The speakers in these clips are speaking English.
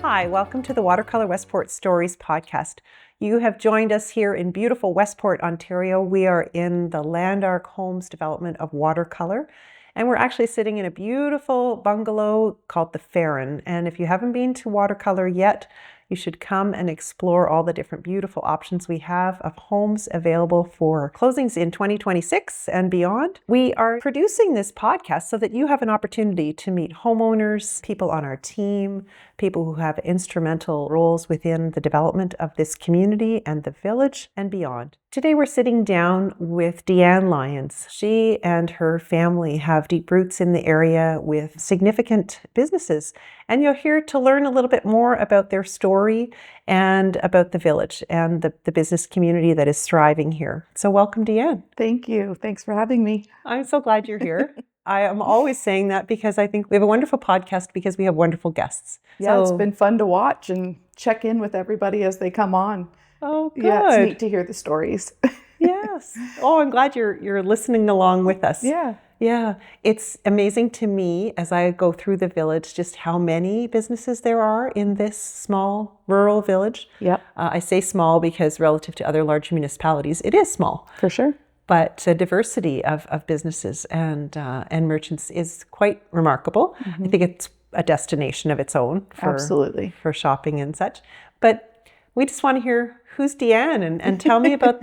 Hi, welcome to the Watercolour Westport Stories podcast. You have joined us here in beautiful Westport, Ontario. We are in the Landark Homes development of Watercolour, and we're actually sitting in a beautiful bungalow called the Farren. And if you haven't been to Watercolour yet, you should come and explore all the different beautiful options we have of homes available for closings in 2026 and beyond. We are producing this podcast so that you have an opportunity to meet homeowners, people on our team, people who have instrumental roles within the development of this community and the village and beyond. Today we're sitting down with Deanne Lyons. She and her family have deep roots in the area with significant businesses, and you're here to learn a little bit more about their story and about the village and the business community that is thriving here. So welcome, Deanne. Thank you. Thanks for having me. I'm so glad you're here. I am always saying that because I think we have a wonderful podcast because we have wonderful guests. Yeah, it's been fun to watch and check in with everybody as they come on. Oh, good. Yeah, it's neat to hear the stories. Yes. Oh, I'm glad you're listening along with us. Yeah. Yeah. It's amazing to me as I go through the village just how many businesses there are in this small rural village. Yep. I say small because relative to other large municipalities, it is small. For sure. But the diversity of businesses and merchants is quite remarkable. Mm-hmm. I think it's a destination of its own Absolutely. For shopping and such. But we just want to hear who's Deanne and tell me about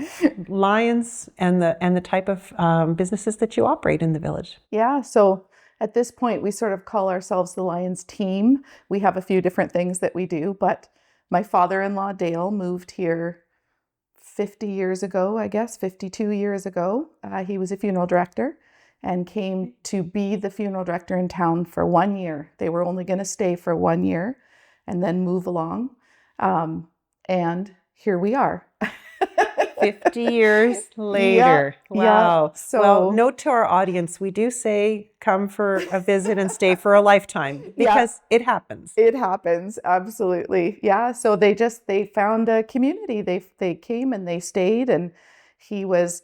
Lyons and the type of businesses that you operate in the village. Yeah, so at this point we sort of call ourselves the Lyons team. We have a few different things that we do, but my father-in-law Dale moved here 50 years ago, I guess, 52 years ago. He was a funeral director and came to be the funeral director in town for 1 year. They were only going to stay for 1 year and then move along. And here we are. 50 years later. Yeah, wow. Yeah. So, well, note to our audience, we do say come for a visit and stay for a lifetime because it happens. It happens. Absolutely. Yeah. So they found a community. They came and they stayed, and he was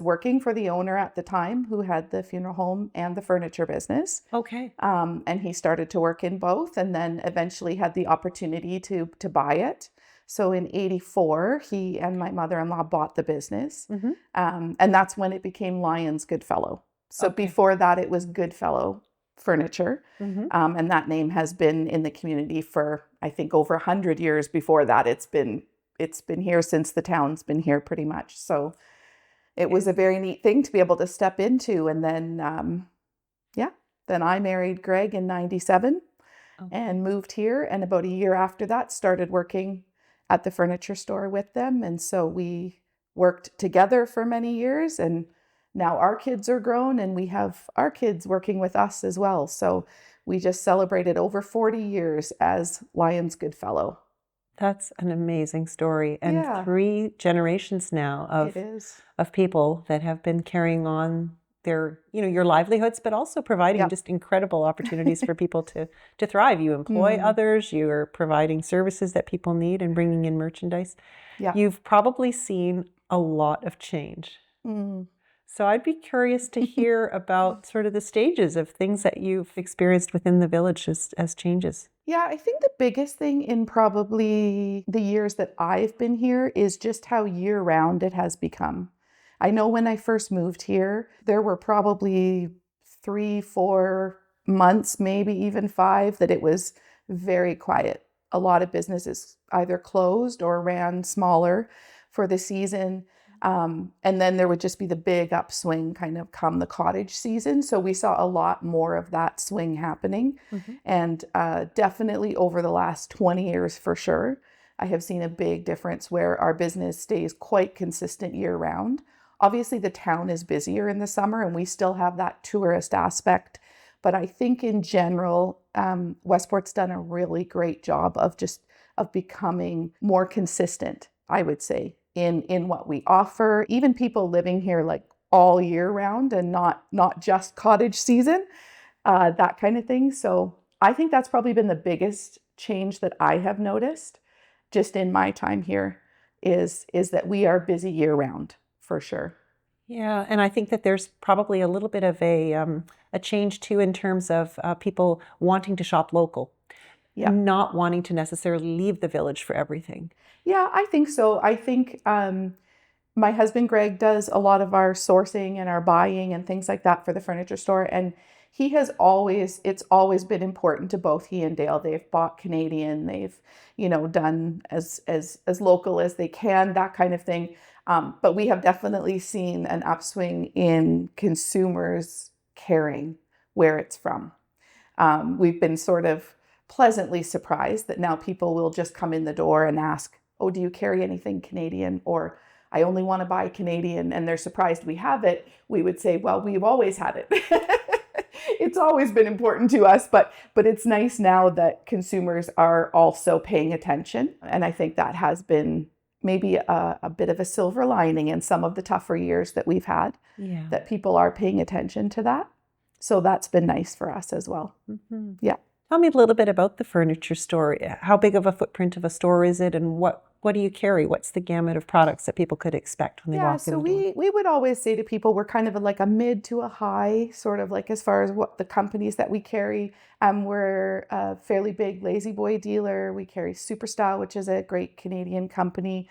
working for the owner at the time who had the funeral home and the furniture business. Okay. And he started to work in both and then eventually had the opportunity to buy it. So in 1984, he and my mother-in-law bought the business. Mm-hmm. And that's when it became Lyons Goodfellow. So before that, it was Goodfellow Furniture. Mm-hmm. And that name has been in the community for, I think, over 100 years. Before that, it's been here since the town's been here pretty much. So it was a very neat thing to be able to step into. And then, then I married Greg in 1997 and moved here. And about a year after that, started working at the furniture store with them. And so we worked together for many years, and now our kids are grown and we have our kids working with us as well. So we just celebrated over 40 years as Lyons Goodfellow. That's an amazing story. And 3 generations now of people that have been carrying on their, your livelihoods, but also providing just incredible opportunities for people to thrive. You employ others, you're providing services that people need and bringing in merchandise. Yeah. You've probably seen a lot of change. So I'd be curious to hear about sort of the stages of things that you've experienced within the village as changes. Yeah, I think the biggest thing in probably the years that I've been here is just how year-round it has become. I know when I first moved here, there were probably 3-4 months, maybe even 5, that it was very quiet. A lot of businesses either closed or ran smaller for the season. And then there would just be the big upswing kind of come the cottage season. So we saw a lot more of that swing happening. Mm-hmm. And definitely over the last 20 years for sure, I have seen a big difference where our business stays quite consistent year round. Obviously, the town is busier in the summer and we still have that tourist aspect. But I think in general, Westport's done a really great job of becoming more consistent, I would say, in what we offer. Even people living here like all year round and not just cottage season, that kind of thing. So I think that's probably been the biggest change that I have noticed just in my time here is that we are busy year round. For sure. Yeah, and I think that there's probably a little bit of a change too in terms of people wanting to shop local. Yeah. not wanting to necessarily leave the village for everything. Yeah, I think so. I think my husband Greg does a lot of our sourcing and our buying and things like that for the furniture store. And it's always been important to both he and Dale. They've bought Canadian, they've, done as local as they can, that kind of thing. But we have definitely seen an upswing in consumers caring where it's from. We've been sort of pleasantly surprised that now people will just come in the door and ask, oh, do you carry anything Canadian? Or I only want to buy Canadian, and they're surprised we have it. We would say, well, we've always had it. It's always been important to us, but it's nice now that consumers are also paying attention. And I think that has been maybe a bit of a silver lining in some of the tougher years that we've had, that people are paying attention to that. So that's been nice for us as well. Mm-hmm. Yeah. Tell me a little bit about the furniture store. How big of a footprint of a store is it, and what do you carry? What's the gamut of products that people could expect when they walk in the door? So we would always say to people, we're kind of like a mid to a high, sort of like as far as what the companies that we carry. We're a fairly big Lazy Boy dealer. We carry Superstyle, which is a great Canadian company.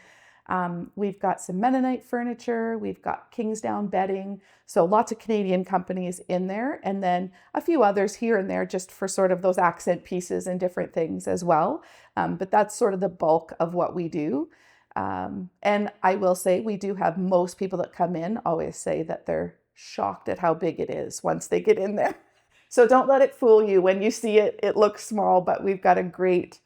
We've got some Mennonite furniture. We've got Kingsdown bedding. So lots of Canadian companies in there. And then a few others here and there just for sort of those accent pieces and different things as well. But that's sort of the bulk of what we do. And I will say we do have most people that come in always say that they're shocked at how big it is once they get in there. So don't let it fool you. When you see it, it looks small, but we've got a great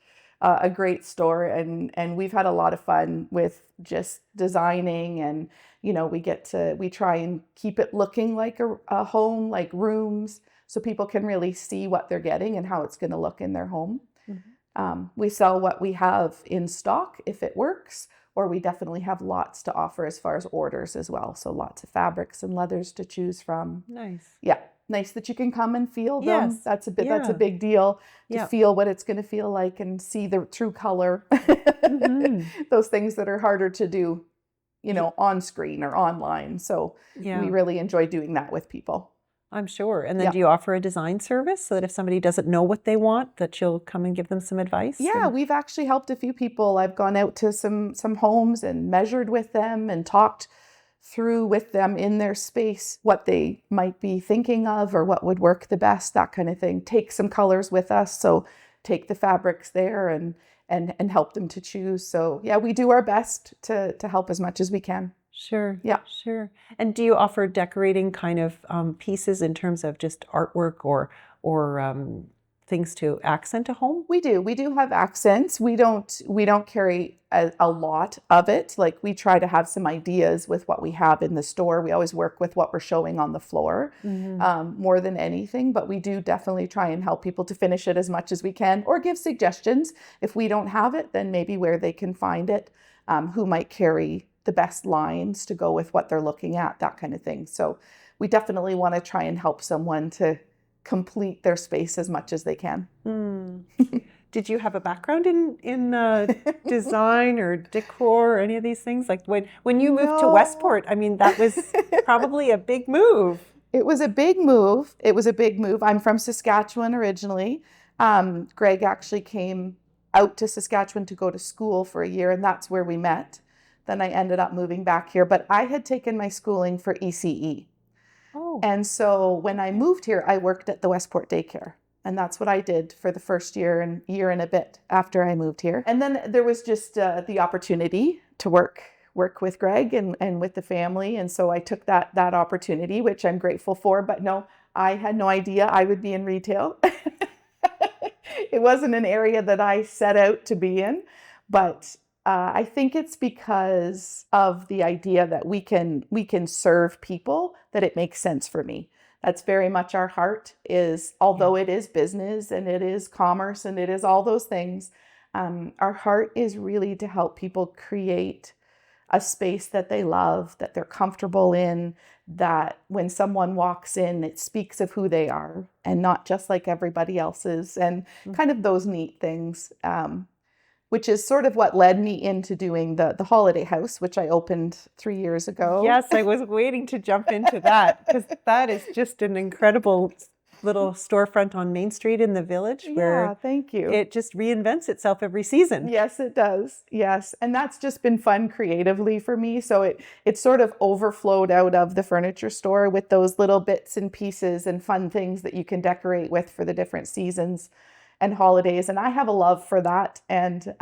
store, and we've had a lot of fun with just designing, and we try and keep it looking like a home, like rooms, so people can really see what they're getting and how it's going to look in their home. Mm-hmm. We sell what we have in stock if it works, or we definitely have lots to offer as far as orders as well. So lots of fabrics and leathers to choose from. Nice. Yeah. Nice that you can come and feel them. Yes. That's a big deal to feel what it's going to feel like and see the true color. Mm-hmm. Those things that are harder to do, on screen or online. So we really enjoy doing that with people. I'm sure. And then do you offer a design service so that if somebody doesn't know what they want, that you'll come and give them some advice? Yeah, we've actually helped a few people. I've gone out to some homes and measured with them and talked through with them in their space what they might be thinking of or what would work the best, that kind of thing. Take some colors with us, so take the fabrics there and help them to choose. So yeah, we do our best to help as much as we can. Sure. Yeah. Sure. And do you offer decorating kind of pieces in terms of just artwork or things to accent a home? We do. We do have accents. We don't carry a lot of it. Like, we try to have some ideas with what we have in the store. We always work with what we're showing on the floor, more than anything. But we do definitely try and help people to finish it as much as we can, or give suggestions. If we don't have it, then maybe where they can find it, who might carry the best lines to go with what they're looking at, that kind of thing. So we definitely want to try and help someone to complete their space as much as they can. Did you have a background in design or decor or any of these things? Like when you moved to Westport, I mean, that was probably a big move. It was a big move. I'm from Saskatchewan originally. Greg actually came out to Saskatchewan to go to school for a year, and that's where we met. Then I ended up moving back here, but I had taken my schooling for ECE. Oh. And so when I moved here, I worked at the Westport daycare. And that's what I did for the first year and a bit after I moved here. And then there was just the opportunity to work with Greg and with the family. And so I took that opportunity, which I'm grateful for. But no, I had no idea I would be in retail. It wasn't an area that I set out to be in. But I think it's because of the idea that we can serve people that it makes sense for me. That's very much our heart, is, although it is business and it is commerce and it is all those things, our heart is really to help people create a space that they love, that they're comfortable in, that when someone walks in, it speaks of who they are and not just like everybody else's, and kind of those neat things, which is sort of what led me into doing the holiday house, which I opened 3 years ago. Yes, I was waiting to jump into that, because that is just an incredible little storefront on Main Street in the village Yeah, where thank you. it just reinvents itself every season. Yes, it does. Yes. And that's just been fun creatively for me. So it sort of overflowed out of the furniture store with those little bits and pieces and fun things that you can decorate with for the different seasons and holidays. And I have a love for that. And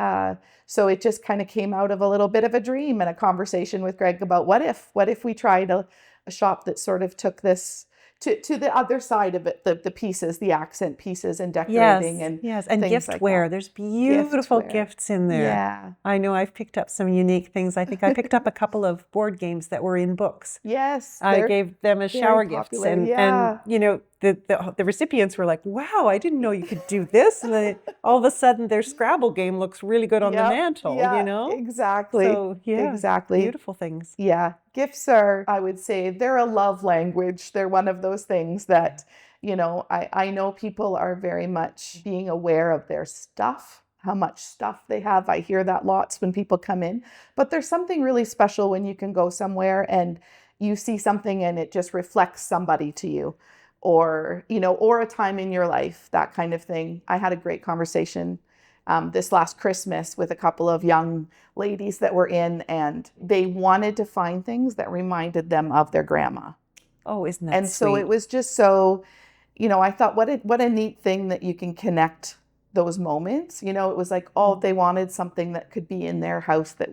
so it just kind of came out of a little bit of a dream and a conversation with Greg about what if we tried a shop that sort of took this to the other side of it, the pieces, the accent pieces and decorating and and things like giftware. that. There's beautiful Giftware. gifts in there. Yeah. I know I've picked up some unique things. I think I picked up a couple of board games that were in books. Yes. I gave them as very shower gifts, popular, and yeah. you know the recipients were like, "Wow, I didn't know you could do this!" And then all of a sudden, their Scrabble game looks really good on the mantle. Yeah, You know, exactly. so yeah, exactly. beautiful things. Yeah, gifts are, I would say, they're a love language. They're one of those things that, you know, I know people are very much being aware of their stuff, how much stuff they have. I hear that lots when people come in, but there's something really special when you can go somewhere and you see something and it just reflects somebody to you, or, you know, or a time in your life, that kind of thing. I had a great conversation this last Christmas with a couple of young ladies that were in, and they wanted to find things that reminded them of their grandma. Oh, isn't that And sweet? so it was just so, you know, I thought, what a neat thing that you can connect those moments. You know, it was like, oh, they wanted something that could be in their house that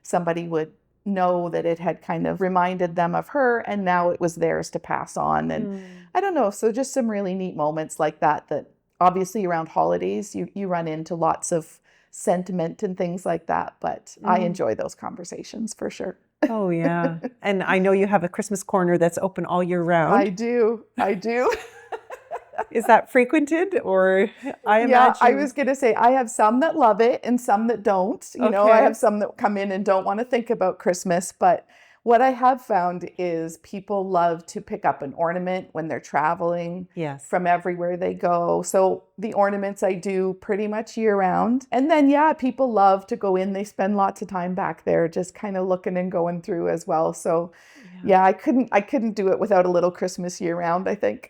somebody would know that it had kind of reminded them of her, and now it was theirs to pass on. And I don't know, so just some really neat moments like that obviously around holidays you run into lots of sentiment and things like that, but I enjoy those conversations for sure. Oh yeah, and I know you have a Christmas corner that's open all year round. I do. Is that frequented, or I imagine? Yeah, I was going to say I have some that love it and some that don't. You know, I Okay. have some that come in and don't want to think about Christmas, but what I have found is people love to pick up an ornament when they're traveling from everywhere they go. So the ornaments I do pretty much year round. And then, yeah, people love to go in. They spend lots of time back there just kind of looking and going through as well. So yeah, I couldn't do it without a little Christmas year round, I think.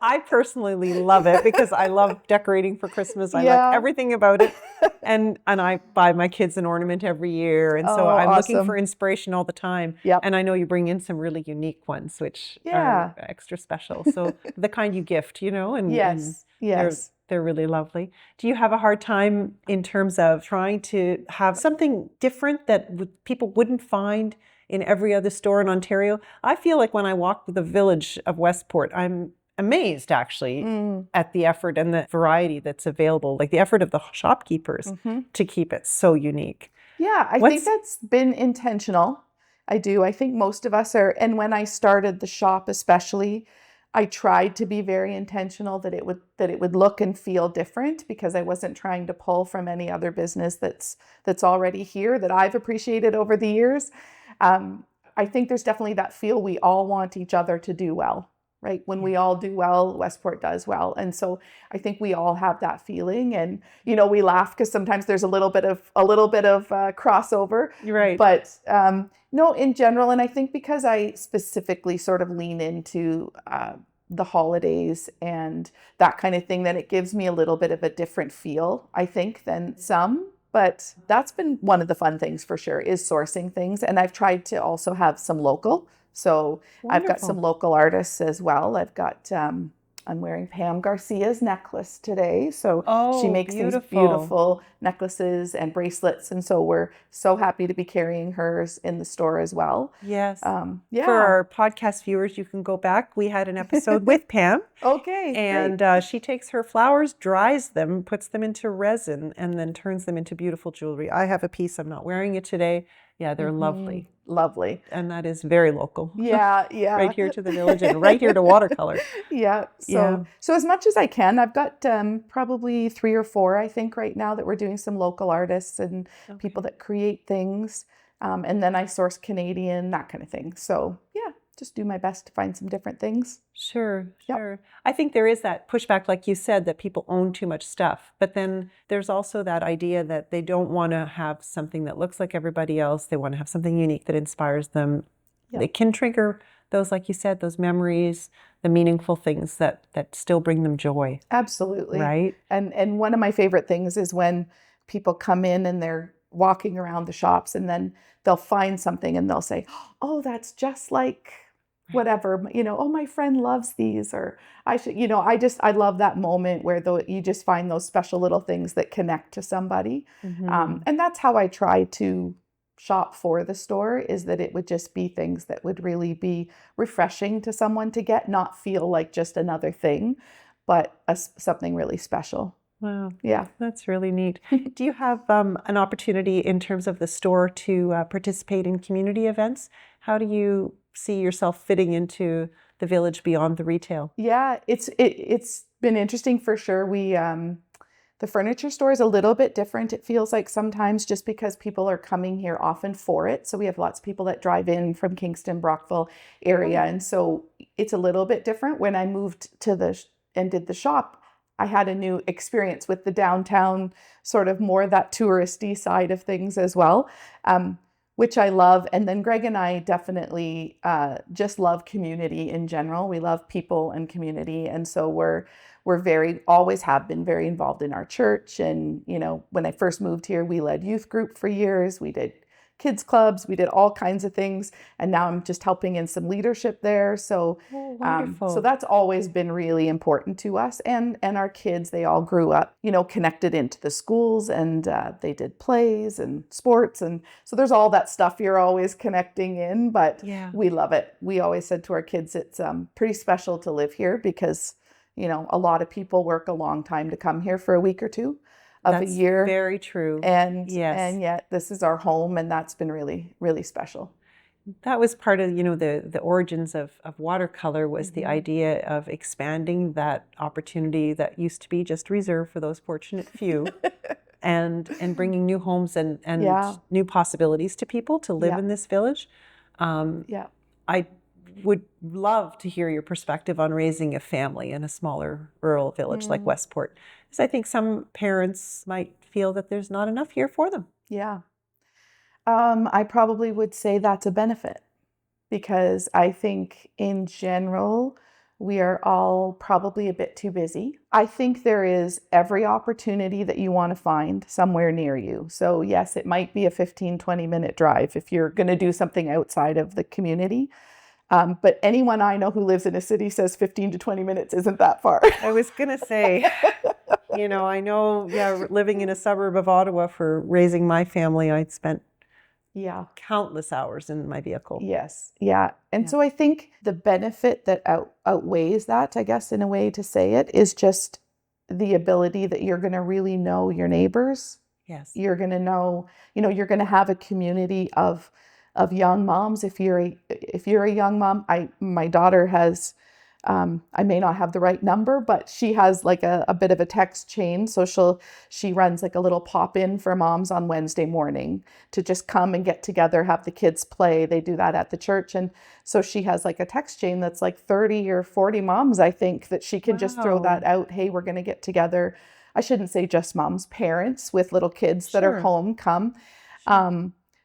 I personally love it because I love decorating for Christmas. I Yeah. like everything about it. And I buy my kids an ornament every year. And so Oh, I'm looking awesome. for inspiration all the time. Yep. And I know you bring in some really unique ones, which Yeah. are extra special. So the kind you gift, you know, and Yes. Yes. they're really lovely. Do you have a hard time in terms of trying to have something different that people wouldn't find in every other store in Ontario? I feel like when I walk the village of Westport, I'm amazed actually at the effort and the variety that's available, like the effort of the shopkeepers to keep it so unique. Yeah, I think that's been intentional. I do. I think most of us are. And when I started the shop especially, I tried to be very intentional that it would look and feel different, because I wasn't trying to pull from any other business that's already here that I've appreciated over the years. I think there's definitely that feel we all want each other to do well. Right? When we all do well, Westport does well. And so I think we all have that feeling. And, you know, we laugh because sometimes there's a little bit of crossover. Right. But no, in general, and I think because I specifically sort of lean into the holidays and that kind of thing, then it gives me a little bit of a different feel, I think, than some. But that's been one of the fun things for sure, is sourcing things. And I've tried to also have some local. So I've got some local artists as well. I've got, I'm wearing Pam Garcia's necklace today. So she makes these beautiful necklaces and bracelets. And so we're so happy to be carrying hers in the store as well. Yes. Yeah. For our podcast viewers, you can go back. We had an episode with Pam. Okay. And she takes her flowers, dries them, puts them into resin, and then turns them into beautiful jewelry. I have a piece. I'm not wearing it today. Yeah, they're lovely. Lovely. And that is very local. Yeah, yeah. Right here to the village and right here to Watercolour. Yeah. So as much as I can, I've got probably 3 or 4, I think, right now that we're doing some local artists and people that create things. And then I source Canadian, that kind of thing. So yeah, just do my best to find some different things. Sure. I think there is that pushback, like you said, that people own too much stuff. But then there's also that idea that they don't want to have something that looks like everybody else. They want to have something unique that inspires them. It can trigger those, like you said, those memories, the meaningful things that still bring them joy, Absolutely. right? And one of my favorite things is when people come in and they're walking around the shops and then they'll find something and they'll say, "Oh, that's just like whatever, oh, my friend loves these," or I should, I love that moment where you just find those special little things that connect to somebody. Mm-hmm. And that's how I try to shop for the store, is that it would just be things that would really be refreshing to someone to get, not feel like just another thing, but something really special. Wow, Yeah. that's really neat. Do you have an opportunity in terms of the store to participate in community events? How do you see yourself fitting into the village beyond the retail? Yeah, it's been interesting for sure. The furniture store is a little bit different. It feels like sometimes, just because people are coming here often for it. So we have lots of people that drive in from Kingston, Brockville area. And so it's a little bit different. When I moved to and did the shop, I had a new experience with the downtown, sort of more that touristy side of things as well, which I love. And then Greg and I definitely just love community in general. We love people and community. And so we're always have been very involved in our church. And, when I first moved here, we led youth group for years. We did kids clubs, we did all kinds of things. And now I'm just helping in some leadership there. So, wonderful. so that's always been really important to us. And our kids, they all grew up, connected into the schools, and they did plays and sports. And so there's all that stuff you're always connecting in, but we love it. We always said to our kids, it's pretty special to live here because a lot of people work a long time to come here for a week or two of a year. That's very true. And yes. And yet this is our home, and that's been really, really special. That was part of, the origins of Watercolour, was the idea of expanding that opportunity that used to be just reserved for those fortunate few, and bringing new homes and new possibilities to people to live in this village. I would love to hear your perspective on raising a family in a smaller rural village like Westport, because I think some parents might feel that there's not enough here for them. Yeah. I probably would say that's a benefit, because I think in general, we are all probably a bit too busy. I think there is every opportunity that you want to find somewhere near you. So yes, it might be a 15, 20-minute drive if you're going to do something outside of the community. But anyone I know who lives in a city says 15 to 20 minutes isn't that far. I was going to say, I know, living in a suburb of Ottawa for raising my family, I'd spent countless hours in my vehicle. Yes. Yeah. And so I think the benefit that outweighs that, I guess, in a way to say it, is just the ability that you're going to really know your neighbors. Yes. You're going to know, you're going to have a community of young moms. If you're a young mom, my daughter has, I may not have the right number, but she has like a bit of a text chain. So she runs like a little pop-in for moms on Wednesday morning to just come and get together, have the kids play. They do that at the church. And so she has like a text chain that's like 30 or 40 moms, I think, that she can just throw that out. Hey, we're going to get together. I shouldn't say just moms, parents with little kids that are home, come.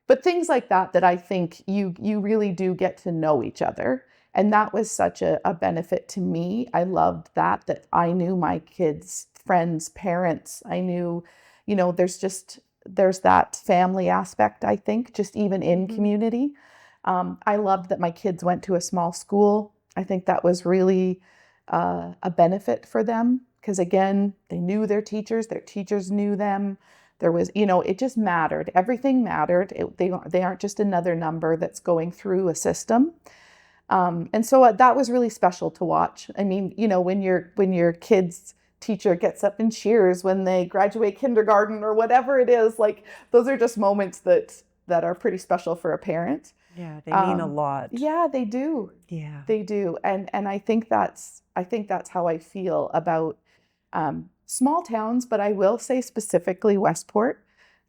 But things like that I think you really do get to know each other. And that was such a benefit to me. I loved that I knew my kids' friends' parents. I knew, there's that family aspect, I think, just even in community. I loved that my kids went to a small school. I think that was really a benefit for them, because again, they knew their teachers knew them. There was, it just mattered. Everything mattered. They aren't just another number that's going through a system. And so that was really special to watch. I mean, when your kid's teacher gets up and cheers when they graduate kindergarten or whatever it is, like those are just moments that are pretty special for a parent. Yeah, they mean a lot. Yeah, they do. Yeah, they do. And I think that's how I feel about small towns, but I will say specifically Westport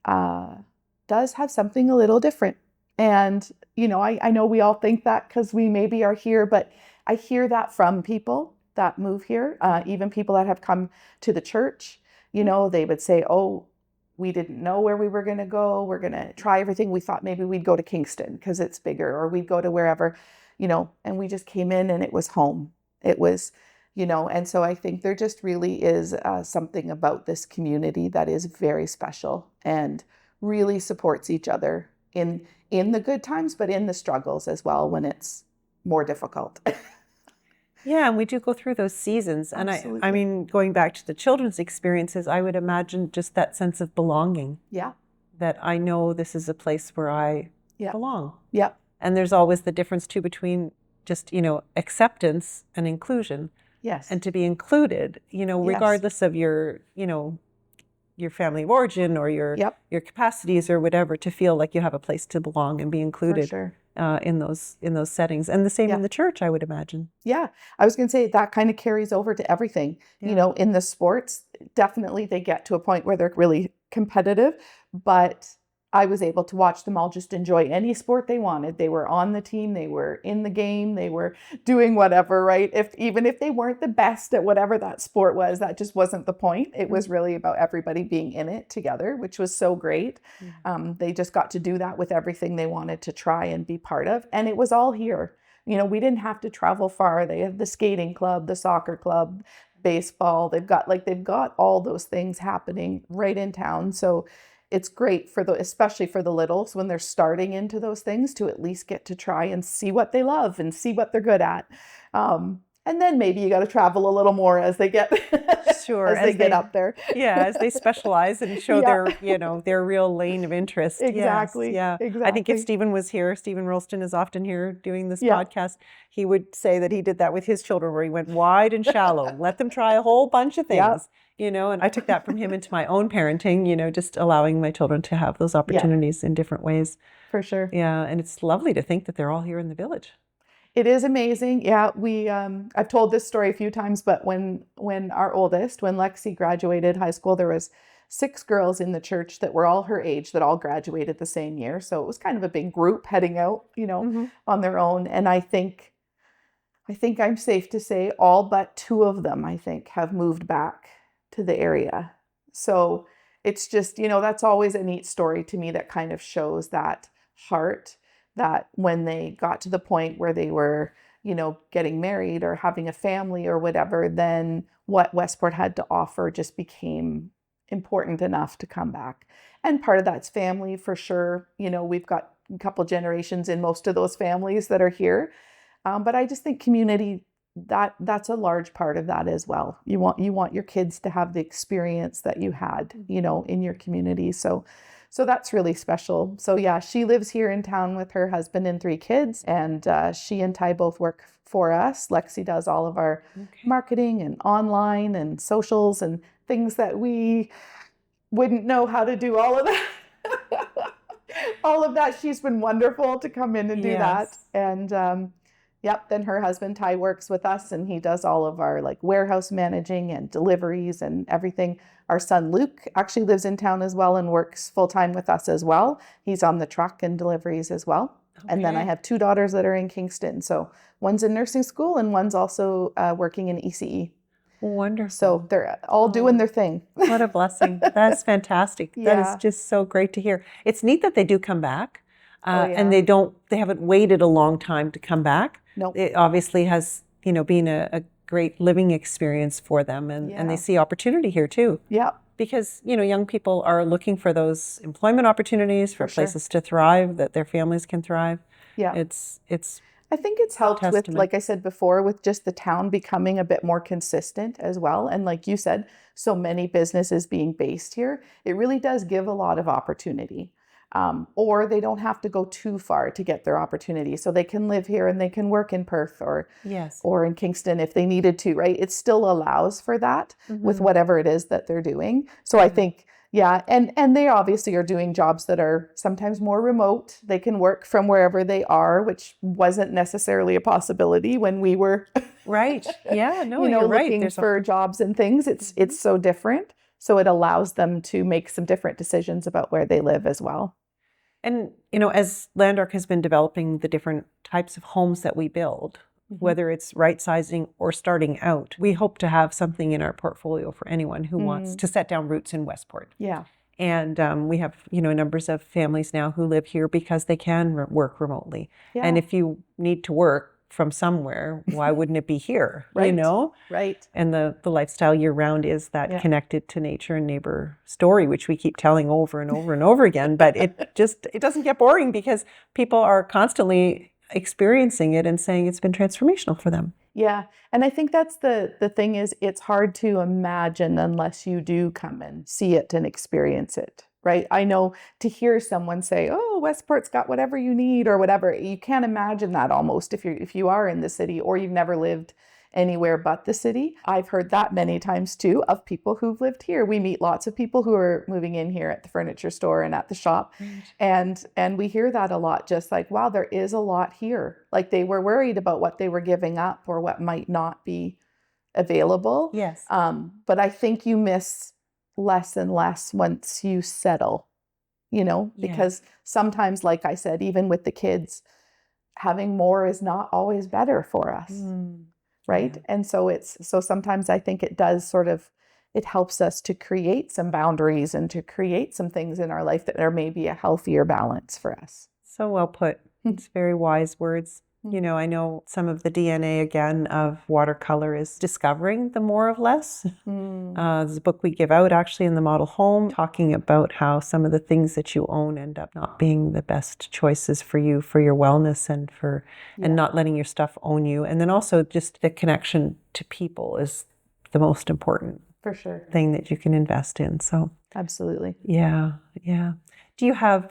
does have something a little different. And, I know we all think that because we maybe are here, but I hear that from people that move here, even people that have come to the church. They would say, oh, we didn't know where we were going to go. We're going to try everything. We thought maybe we'd go to Kingston because it's bigger, or we'd go to wherever. and we just came in and it was home. It was, and so I think there just really is something about this community that is very special and really supports each other in the good times, but in the struggles as well when it's more difficult. Yeah, and we do go through those seasons. And I mean, going back to the children's experiences, I would imagine just that sense of belonging. Yeah. That I know this is a place where I belong. Yeah. And there's always the difference too between just, acceptance and inclusion. Yes. And to be included, regardless of your, your family of origin or your capacities or whatever, to feel like you have a place to belong and be included. For sure. In those settings. And the same in the church, I would imagine. Yeah. I was going to say that kind of carries over to everything. In the sports, definitely they get to a point where they're really competitive, but I was able to watch them all just enjoy any sport they wanted. They were on the team, they were in the game, they were doing whatever, right? Even if they weren't the best at whatever that sport was, that just wasn't the point. It was really about everybody being in it together, which was so great. They just got to do that with everything they wanted to try and be part of. And it was all here. We didn't have to travel far. They have the skating club, the soccer club, baseball. They've got all those things happening right in town. So it's great especially for the littles when they're starting into those things, to at least get to try and see what they love and see what they're good at. And then maybe you got to travel a little more as they get as they get up there. Yeah, as they specialize and show their real lane of interest. Exactly. Yes, yeah. Exactly. I think if Stephen was here, Stephen Rolston is often here doing this podcast, he would say that he did that with his children, where he went wide and shallow, let them try a whole bunch of things. And I took that from him into my own parenting, just allowing my children to have those opportunities in different ways. For sure. Yeah, and it's lovely to think that they're all here in the village. It is amazing. Yeah, I've told this story a few times, but when our oldest, when Lexi graduated high school, there was 6 girls in the church that were all her age that all graduated the same year. So it was kind of a big group heading out, on their own. And I think I'm safe to say all but 2 of them, I think, have moved back to the area. So it's just, that's always a neat story to me that kind of shows that heart, that when they got to the point where they were, getting married or having a family or whatever, then what Westport had to offer just became important enough to come back. And part of that's family for sure. We've got a couple generations in most of those families that are here. But I just think community, that's a large part of that as well. You want your kids to have the experience that you had, in your community. So that's really special. So yeah, she lives here in town with her husband and 3 kids, and she and Ty both work for us. Lexi does all of our marketing and online and socials and things that we wouldn't know how to do all of that. All of that. She's been wonderful to come in and do that. And then her husband Ty works with us, and he does all of our warehouse managing and deliveries and everything. Our son Luke actually lives in town as well and works full-time with us as well. He's on the truck and deliveries as well. Okay. And then I have 2 daughters that are in Kingston. So one's in nursing school and one's also working in ECE. Wonderful. So they're all doing their thing. What a blessing. That's fantastic. That is just so great to hear. It's neat that they do come back. And they haven't waited a long time to come back. No. It obviously has, been a great living experience for them, and they see opportunity here too. Yeah. Because, young people are looking for those employment opportunities, for places to thrive, that their families can thrive. Yeah. It's I think it's helped with, like I said before, with just the town becoming a bit more consistent as well. And like you said, so many businesses being based here, it really does give a lot of opportunity. Or they don't have to go too far to get their opportunity. So they can live here and they can work in Perth or in Kingston if they needed to, right? It still allows for that with whatever it is that they're doing. So I think, and they obviously are doing jobs that are sometimes more remote. They can work from wherever they are, which wasn't necessarily a possibility when we were right. Yeah, no, you're right. Looking for jobs and things. It's so different. So it allows them to make some different decisions about where they live as well. And, as Landmark has been developing the different types of homes that we build, whether it's right sizing or starting out, we hope to have something in our portfolio for anyone who wants to set down roots in Westport. Yeah. And we have, numbers of families now who live here because they can work remotely. Yeah. And if you need to work from somewhere, why wouldn't it be here? Right. Right. And the lifestyle year round is that connected to nature and neighbor story, which we keep telling over and over and over again. But it doesn't get boring because people are constantly experiencing it and saying it's been transformational for them. Yeah. And I think that's the thing is it's hard to imagine unless you do come and see it and experience it. Right. I know to hear someone say, oh, Westport's got whatever you need or whatever, you can't imagine that almost if you are in the city or you've never lived anywhere but the city. I've heard that many times too of people who've lived here. We meet lots of people who are moving in here at the furniture store and at the shop. Right. And we hear that a lot, just like, wow, there is a lot here. Like they were worried about what they were giving up or what might not be available. Yes. But I think you miss less and less once you settle, because sometimes, like I said, even with the kids, having more is not always better for us. Right. Yeah. And so sometimes I think it does it helps us to create some boundaries and to create some things in our life that are maybe a healthier balance for us. So well put. It's very wise words. I know some of the DNA again of watercolor is discovering the more of less. There's a book we give out actually in the model home talking about how some of the things that you own end up not being the best choices for you, for your wellness and and not letting your stuff own you. And then also just the connection to people is the most important thing that you can invest in. So absolutely. Yeah. Do you have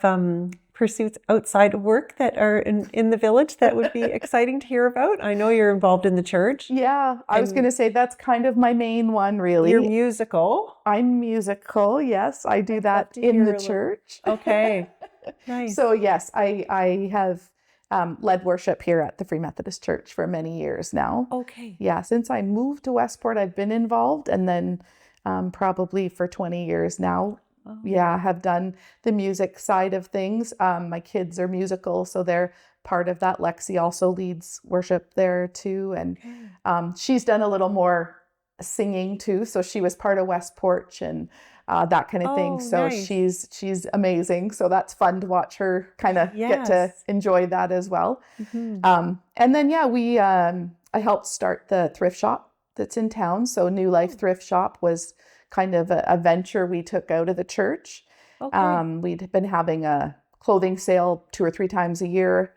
pursuits outside of work that are in the village that would be exciting to hear about? I know you're involved in the church. Yeah, I was going to say that's kind of my main one, really. You're musical. I'm musical, yes. I do that in the church. Okay, nice. So yes, I have led worship here at the Free Methodist Church for many years now. Okay. Yeah, since I moved to Westport, I've been involved, and then probably for 20 years now. Oh. Yeah, have done the music side of things. My kids are musical, so they're part of that. Lexi also leads worship there too. And she's done a little more singing too. So she was part of Westport and that kind of thing. So nice. She's amazing. So that's fun to watch her kind of get to enjoy that as well. Mm-hmm. And then, I helped start the thrift shop that's in town. So New Life Thrift Shop was kind of a venture we took out of the church. Okay. We'd been having a clothing sale 2 or 3 times a year.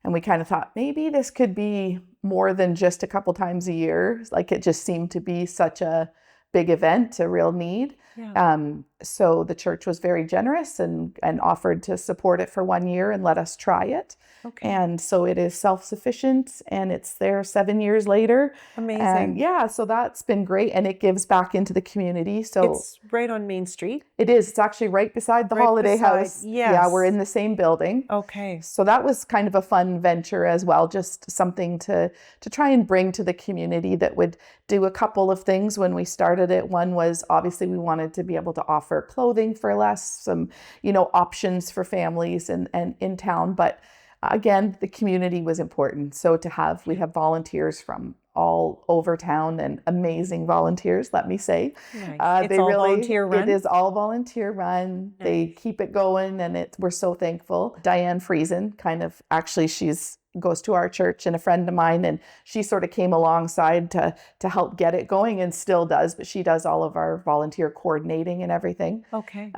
And we kind of thought maybe this could be more than just a couple times a year. Like it just seemed to be such a big event, a real need. Yeah. So the church was very generous and offered to support it for 1 year and let us try it. Okay. And so it is self-sufficient and it's there 7 years later. Amazing. And so that's been great. And it gives back into the community. So it's right on Main Street. It is. It's actually right beside the Holiday House. Yes. Yeah, we're in the same building. Okay. So that was kind of a fun venture as well. Just something to try and bring to the community that would do a couple of things when we started it. One was obviously we wanted to be able to offer clothing for less, some, options for families and in town. But again, the community was important. So we have volunteers from all over town and amazing volunteers, let me say. Nice. It's all volunteer run? It is all volunteer run. Nice. They keep it going and we're so thankful. Diane Friesen she's goes to our church and a friend of mine, and she sort of came alongside to help get it going and still does, but she does all of our volunteer coordinating and everything. Okay.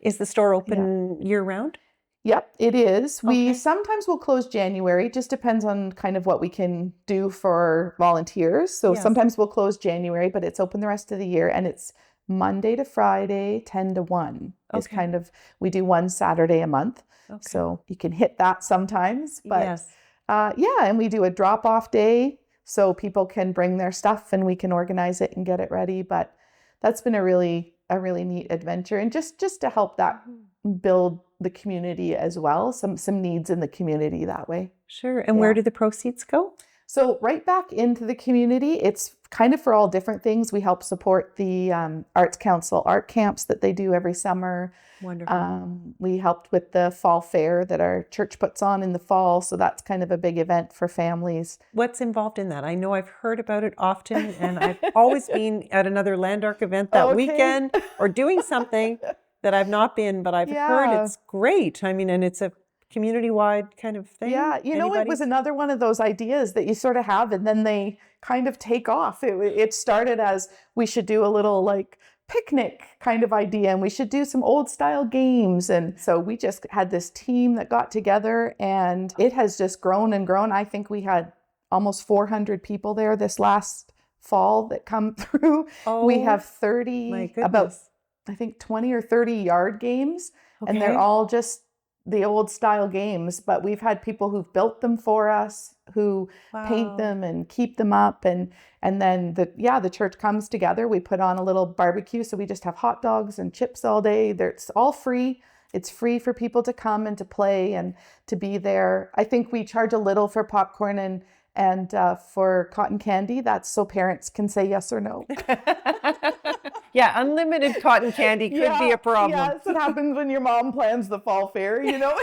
Is the store open year round? Yep, it is. Okay. We sometimes will close January. Just depends on kind of what we can do for volunteers. So sometimes we'll close January, but it's open the rest of the year, and it's Monday to Friday, 10 to 1 is kind of, we do one Saturday a month. Okay. So you can hit that sometimes, but and we do a drop-off day so people can bring their stuff and we can organize it and get it ready. But that's been a really neat adventure, and just to help that build the community as well, some needs in the community that way. Sure. And where do the proceeds go? So right back into the community. It's kind of for all different things. We help support the Arts Council art camps that they do every summer. Wonderful. We helped with the fall fair that our church puts on in the fall. So that's kind of a big event for families. What's involved in that? I know I've heard about it often, and I've always been at another Land Arc event that weekend or doing something that I've not been, but I've heard Yeah. it's great. I mean, and it's a community-wide kind of thing. Yeah, you know, it was another one of those ideas that you sort of have and then they kind of take off. It started as we should do a little like picnic kind of idea and we should do some old style games. And so we just had this team that got together and it has just grown and grown. I think we had almost 400 people there this last fall that come through. We have 30, about I think 20 or 30 yard games and they're all just the old style games, but we've had people who've built them for us, who paint them and keep them up. And then the church comes together. We put on a little barbecue. So we just have hot dogs and chips all day. It's all free. It's free for people to come and to play and to be there. I think we charge a little for popcorn and for cotton candy. That's so parents can say yes or no. Yeah, unlimited cotton candy could be a problem. Yeah, that's what happens when your mom plans the fall fair, you know?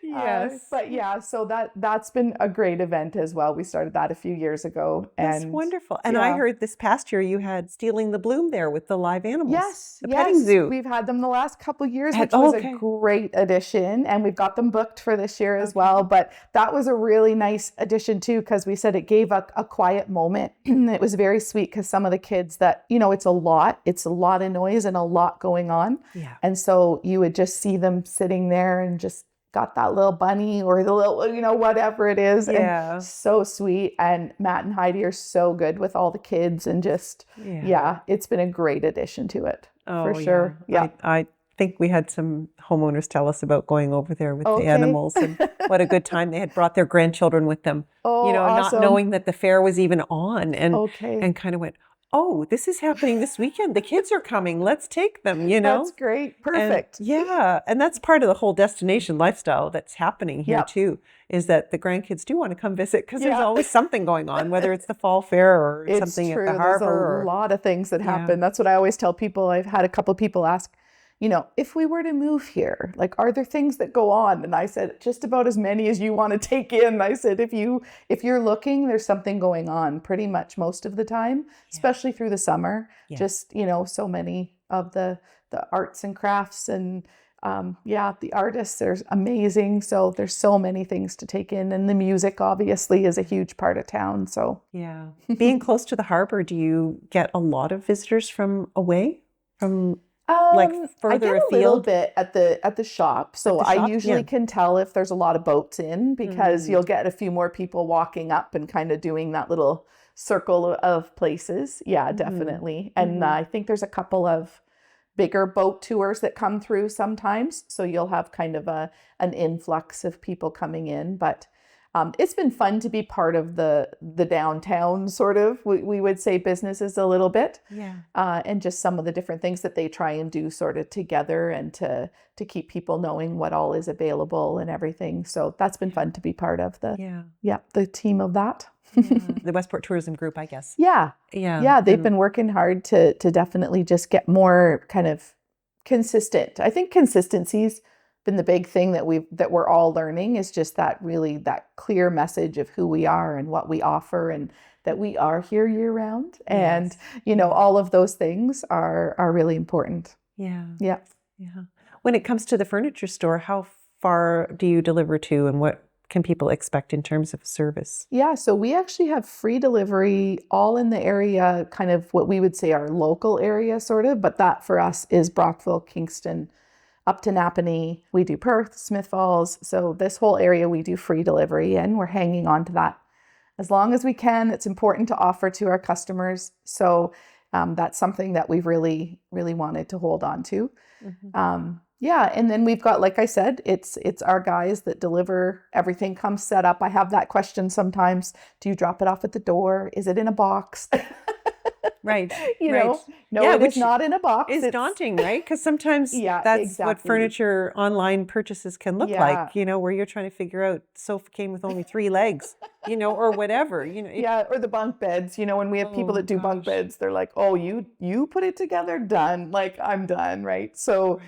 Yes. But yeah, so that's been a great event as well. We started that a few years ago. That's wonderful. And I heard this past year you had Stealing the Bloom there with the live animals. Yes. The petting zoo. We've had them the last couple of years, which was a great addition. And we've got them booked for this year as well. But that was a really nice addition too, because we said it gave a quiet moment. It was very sweet because some of the kids that, you know, it's a lot of noise and a lot going on. Yeah. And so you would just see them sitting there and just got that little bunny or the little, you know, whatever it is. Yeah. And so sweet. And Matt and Heidi are so good with all the kids and just, it's been a great addition to it for sure. Yeah. I think we had some homeowners tell us about going over there with the animals and what a good time they had brought their grandchildren with them. Oh, you know, awesome. not knowing that the fair was even on and kind of went, oh, this is happening this weekend. The kids are coming. Let's take them, you know? That's great. Perfect. And that's part of the whole destination lifestyle that's happening here too, is that the grandkids do want to come visit because there's always something going on, whether it's the fall fair or something at the harbor. There's a lot of things that happen. That's what I always tell people. I've had a couple of people ask, you know, if we were to move here, like, are there things that go on? And I said, just about as many as you want to take in. I said, if you're looking, there's something going on pretty much most of the time, especially through the summer. Just, you know, so many of the arts and crafts and the artists are amazing. So there's so many things to take in. And the music obviously is a huge part of town. So being close to the harbor, do you get a lot of visitors from away? From like further I get afield? a little bit at the shop. So I usually can tell if there's a lot of boats in because you'll get a few more people walking up and kind of doing that little circle of places. Yeah, definitely. And I think there's a couple of bigger boat tours that come through sometimes. So you'll have kind of an influx of people coming in. But it's been fun to be part of the downtown sort of, we would say businesses a little bit. And just some of the different things that they try and do sort of together and to keep people knowing what all is available and everything. So that's been fun to be part of the team of that. The Westport Tourism Group, I guess. Yeah. They've been working hard to definitely just get more kind of consistent. I think consistency's been the big thing that we're all learning is just that clear message of who we are and what we offer and that we are here year round. And, you know, all of those things are really important. Yeah. When it comes to the furniture store, how far do you deliver to and what can people expect in terms of service? Yeah, so we actually have free delivery all in the area, kind of what we would say our local area sort of, but that for us is Brockville, Kingston, up to Napanee. We do Perth, Smith Falls. So this whole area we do free delivery and we're hanging on to that as long as we can. It's important to offer to our customers. So that's something that we've really, really wanted to hold on to. And then we've got, like I said, it's our guys that deliver. Everything comes set up. I have that question sometimes. Do you drop it off at the door? Is it in a box? Right. You know, no, it's not in a box. It's daunting, right? Because sometimes that's what furniture online purchases can look like, you know, where you're trying to figure out sofa came with only 3 legs, you know, or whatever, you know. Or the bunk beds, you know, when we have people that do bunk beds, they're like, oh, you put it together, done. Like, I'm done, right? So,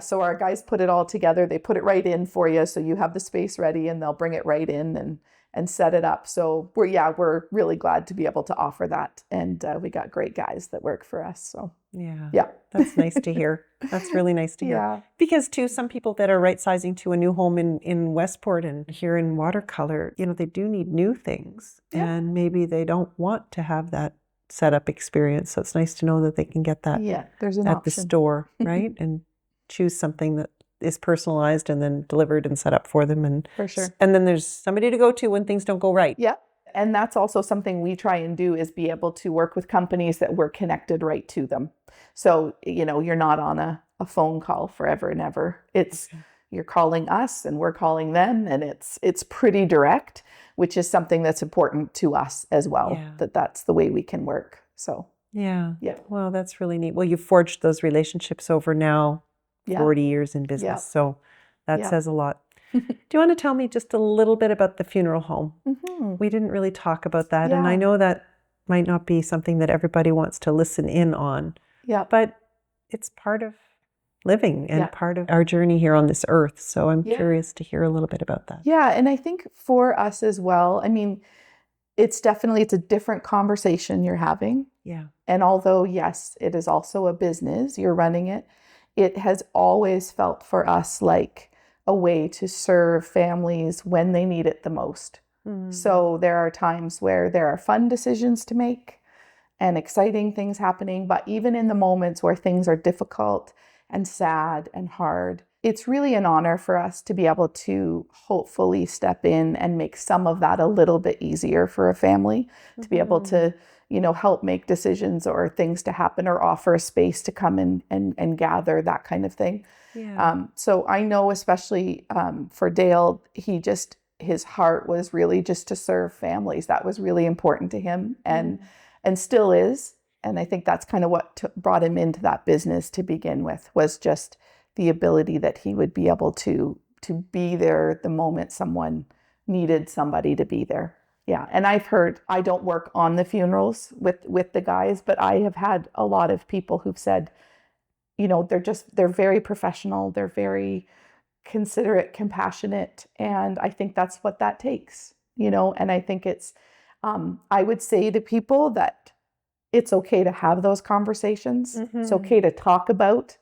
so our guys put it all together. They put it right in for you. So you have the space ready and they'll bring it right in and set it up. So we're really glad to be able to offer that. And we got great guys that work for us. So yeah. That's nice to hear. That's really nice to hear. Yeah. Because too, some people that are right sizing to a new home in Westport and here in Watercolour, they do need new things. Yeah. And maybe they don't want to have that setup experience. So it's nice to know that they can get that there's an at option. the store, right? And choose something that is personalized and then delivered and set up for them. And For sure. And then there's somebody to go to when things don't go right. Yeah. And that's also something we try and do, is be able to work with companies that we're connected right to them. So, you're not on a phone call forever and ever. It's you're calling us and we're calling them, and it's pretty direct, which is something that's important to us as well, that's the way we can work. So, yeah. Well, that's really neat. Well, you've forged those relationships over now 40 years in business. So that says a lot. Do you want to tell me just a little bit about the funeral home? Mm-hmm. We didn't really talk about that. And I know that might not be something that everybody wants to listen in on. Yeah. But it's part of living and part of our journey here on this earth. So I'm curious to hear a little bit about that. Yeah. And I think for us as well, I mean, it's a different conversation you're having. Yeah. And although, yes, it is also a business, you're running it, it has always felt for us like a way to serve families when they need it the most. Mm. So there are times where there are fun decisions to make and exciting things happening, but even in the moments where things are difficult and sad and hard, it's really an honor for us to be able to hopefully step in and make some of that a little bit easier for a family, to be able to, help make decisions or things to happen, or offer a space to come in and gather, that kind of thing. Yeah. So I know, especially for Dale, his heart was really just to serve families. That was really important to him, and still is. And I think that's kind of what brought him into that business to begin with, was just the ability that he would be able to be there the moment someone needed somebody to be there. Yeah. And I've heard, I don't work on the funerals with the guys, but I have had a lot of people who've said, they're very professional. They're very considerate, compassionate. And I think that's what that takes, and I think it's, I would say to people that it's okay to have those conversations. Mm-hmm. It's okay to talk about,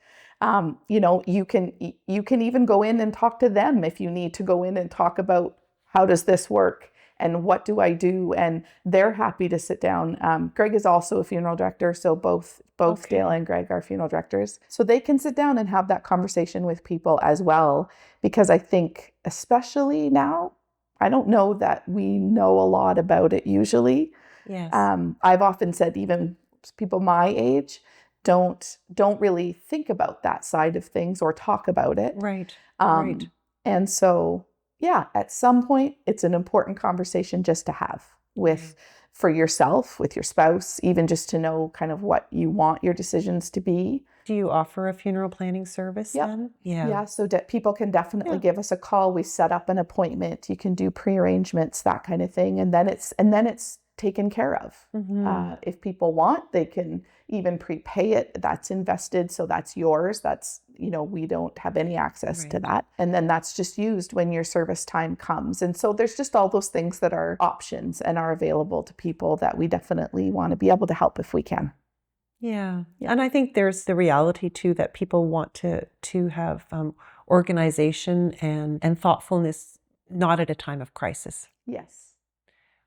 you can even go in and talk to them if you need to go in and talk about, how does this work? And what do I do? And they're happy to sit down. Greg is also a funeral director. So both Dale and Greg are funeral directors. So they can sit down and have that conversation with people as well. Because I think, especially now, I don't know that we know a lot about it usually. Yes. I've often said, even people my age don't really think about that side of things or talk about it. Right. Right. And so, at some point, it's an important conversation just to have for yourself, with your spouse, even just to know kind of what you want your decisions to be. Do you offer a funeral planning service then? Yeah. So people can definitely give us a call. We set up an appointment. You can do pre-arrangements, that kind of thing. And then it's taken care of. Mm-hmm. If people want, they can even prepay it. That's invested. So that's yours. That's, we don't have any access to that. And then that's just used when your service time comes. And so there's just all those things that are options and are available to people that we definitely want to be able to help if we can. Yeah. And I think there's the reality too, that people want to have organization and thoughtfulness, not at a time of crisis. Yes.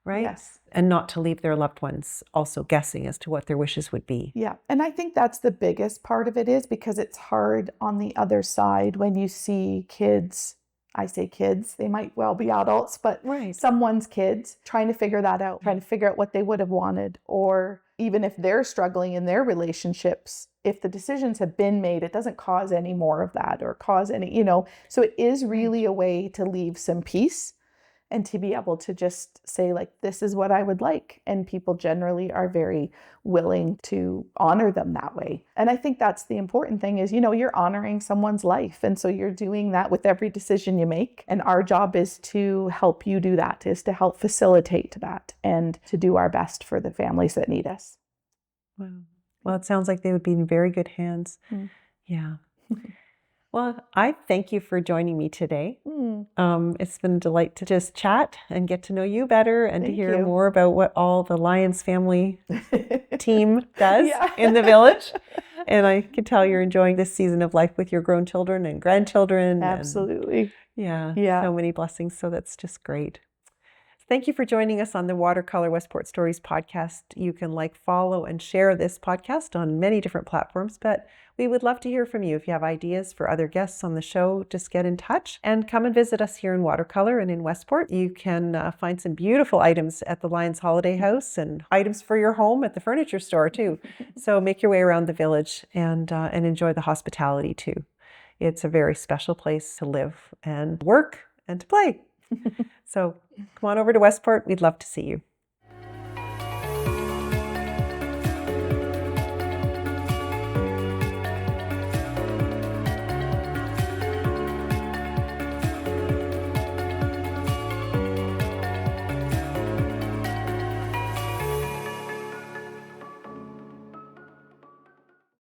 Right? Yes. And not to leave their loved ones also guessing as to what their wishes would be. Yeah. And I think that's the biggest part of it, is because it's hard on the other side when you see kids. I say kids, they might well be adults, but someone's kids trying to figure that out, trying to figure out what they would have wanted. Or even if they're struggling in their relationships, if the decisions have been made, it doesn't cause any more of that or cause any, so it is really a way to leave some peace. And to be able to just say, like, this is what I would like. And people generally are very willing to honor them that way. And I think that's the important thing is, you're honoring someone's life. And so you're doing that with every decision you make. And our job is to help you do that, is to help facilitate that and to do our best for the families that need us. Wow. Well, it sounds like they would be in very good hands. Mm. Yeah. Well, I thank you for joining me today. Mm, It's been a delight to just chat and get to know you better and to thank hear you. more about what all the Lyons family team does Yeah. in the village. And I can tell you're enjoying this season of life with your grown children and grandchildren. And Absolutely. yeah, Yeah. so many blessings. So that's just great. Thank you for joining us on the Watercolor Westport Stories podcast. You can follow, and share this podcast on many different platforms, but we would love to hear from you. If you have ideas for other guests on the show, just get in touch and come and visit us here in Watercolor and in Westport. You can find some beautiful items at the Lyons Holiday House and items for your home at the furniture store too. So make your way around the village and enjoy the hospitality too. It's a very special place to live and work and to play. So come on over to Westport. We'd love to see you.